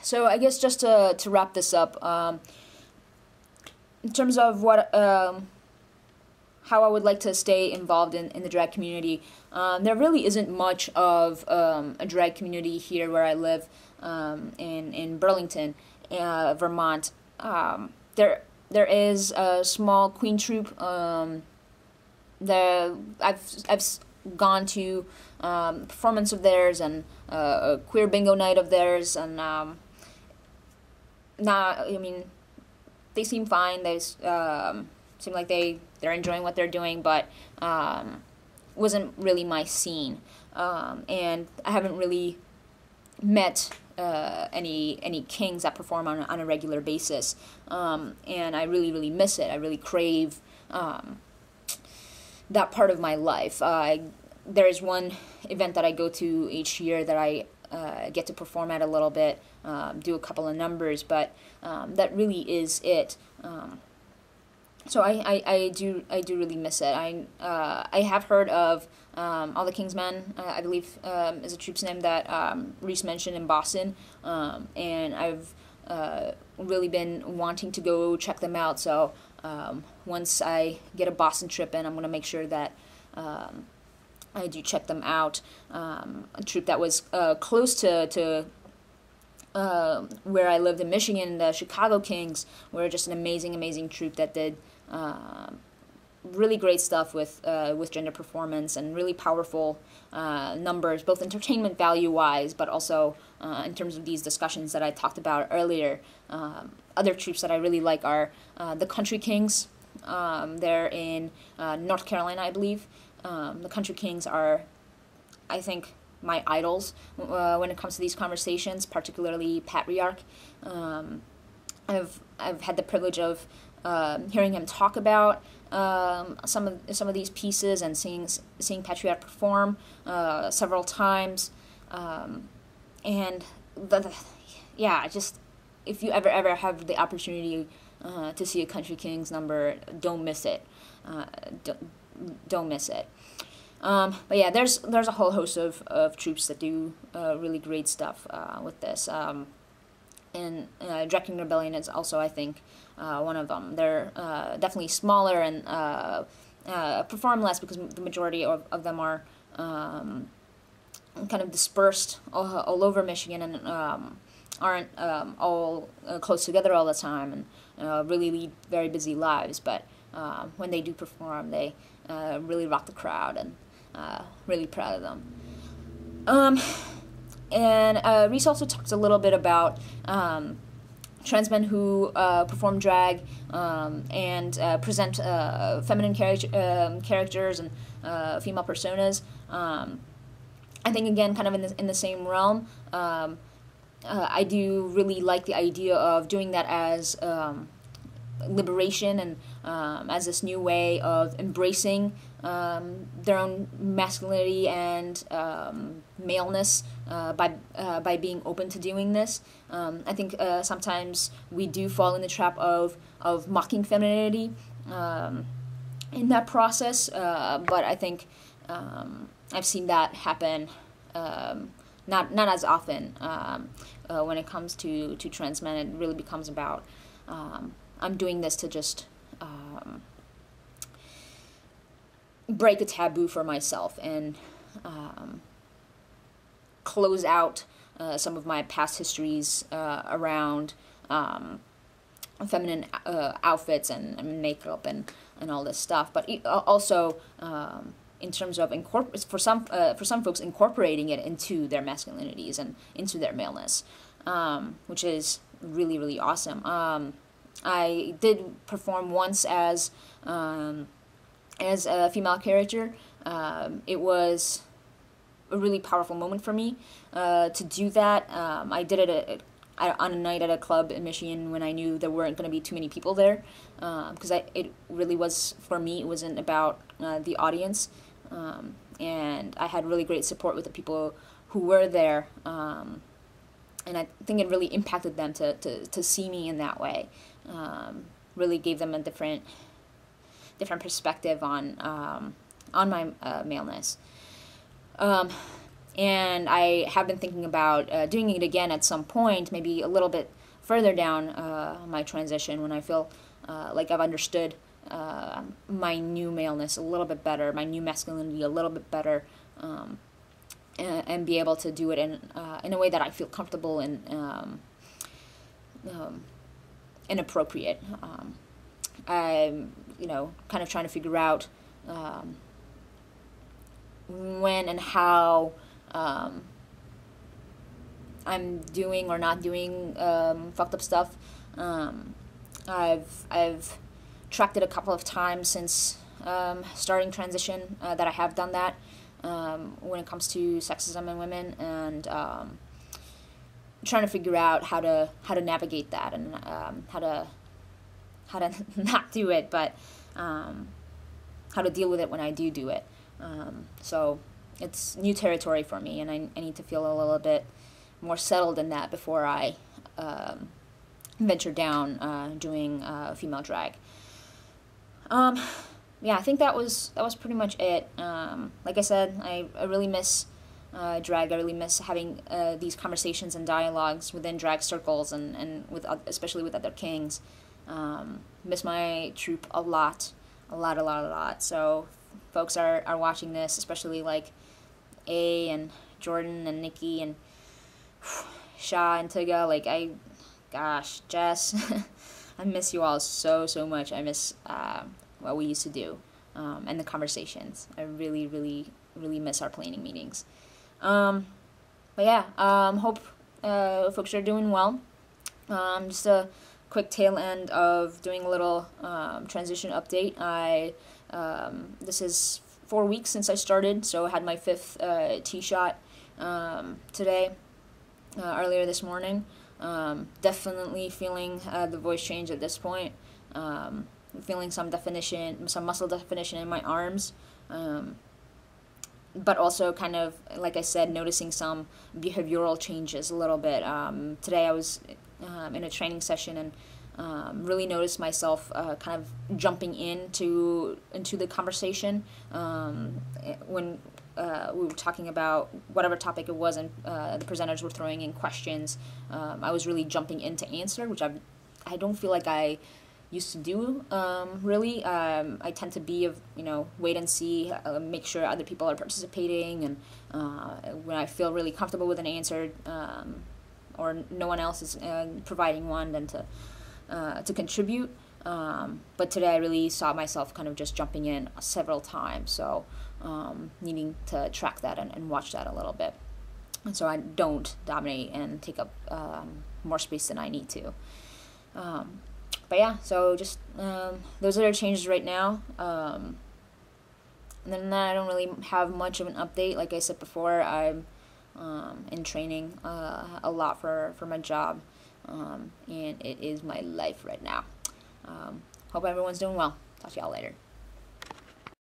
So I guess just to wrap this up, in terms of how I would like to stay involved in the drag community, there really isn't much of a drag community here where I live, in Burlington, Vermont. There is a small queen troupe. I've gone to performance of theirs and a queer bingo night of theirs, and they seem fine. They seem like they're enjoying what they're doing, but wasn't really my scene, and I haven't really met any kings that perform on a regular basis, and I really miss it. I really crave that part of my life. There is one event that I go to each year that I get to perform at a little bit, do a couple of numbers, but that really is it. So I do really miss it. I have heard of All the King's Men, I believe is a troupe's name that Reese mentioned in Boston, and I've really been wanting to go check them out. So once I get a Boston trip in, I'm going to make sure that I do check them out. A troupe that was close to where I lived in Michigan, the Chicago Kings, were just an amazing troupe that did really great stuff with gender performance and really powerful numbers, both entertainment value-wise, but also in terms of these discussions that I talked about earlier. Other troupes that I really like are the Country Kings. They're in North Carolina, I believe. The Country Kings are, I think, my idols when it comes to these conversations, particularly Patriarch. I've had the privilege of hearing him talk about some of these pieces and seeing Patriarch perform several times, and just if you ever have the opportunity to see a Country Kings number, don't miss it. Don't miss it. But yeah, there's a whole host of troupes that do really great stuff with this. And Drag King Rebellion is also, I think, one of them. They're definitely smaller and perform less because the majority of them are kind of dispersed all over Michigan and aren't all close together all the time and really lead very busy lives. But when they do perform, they really rock the crowd, and really proud of them. And Reese also talks a little bit about trans men who perform drag and present feminine characters and female personas. I think, again, kind of in the same realm. I do really like the idea of doing that as liberation and as this new way of embracing their own masculinity and maleness by being open to doing this. I think sometimes we do fall in the trap of mocking femininity in that process, but I think I've seen that happen not as often when it comes to trans men. It really becomes about I'm doing this to just break a taboo for myself and close out some of my past histories around feminine outfits and makeup and all this stuff. But also in terms of for some folks, incorporating it into their masculinities and into their maleness, which is really awesome. I did perform once as a female character. It was a really powerful moment for me to do that. I did it on a night at a club in Michigan when I knew there weren't going to be too many people there, because it really was, for me, it wasn't about the audience, and I had really great support with the people who were there, and I think it really impacted them to see me in that way. Really gave them a different perspective on my maleness. And I have been thinking about doing it again at some point, maybe a little bit further down my transition, when I feel like I've understood my new maleness a little bit better, my new masculinity a little bit better, and be able to do it in a way that I feel comfortable and appropriate. I'm, kind of trying to figure out when and how I'm doing or not doing fucked up stuff. I've tracked it a couple of times since starting transition that I have done that when it comes to sexism in women, and trying to figure out how to navigate that, and how to not do it, but how to deal with it when I do it. So it's new territory for me, and I need to feel a little bit more settled in that before I venture down doing female drag. Yeah, I think that was pretty much it. Like I said, I really miss drag. I really miss having these conversations and dialogues within drag circles, and with especially with other kings. Miss my troupe a lot. So folks are watching this, especially like A and Jordan and Nikki and Sha and Tiga. Like, gosh, Jess, I miss you all so much. I miss what we used to do, and the conversations. I really miss our planning meetings. But yeah, hope folks are doing well. Just a quick tail end of doing a little transition update. This is 4 weeks since I started, so I had my 5th tea shot today, earlier this morning. Definitely feeling the voice change at this point. Feeling some muscle definition in my arms, but also kind of, like I said, noticing some behavioral changes a little bit. Today I was in a training session, and really noticed myself kind of jumping into the conversation when we were talking about whatever topic it was, and the presenters were throwing in questions. I was really jumping in to answer, which I don't feel like I used to do, really. I tend to be wait and see, make sure other people are participating, and when I feel really comfortable with an answer, or no one else is providing one, then to contribute. But today I really saw myself kind of just jumping in several times, so needing to track that and watch that a little bit, and so I don't dominate and take up more space than I need to. But yeah, so just those are the changes right now. And then I don't really have much of an update. Like I said before, I'm in training a lot for my job, and it is my life right now. Hope everyone's doing well. Talk to y'all later.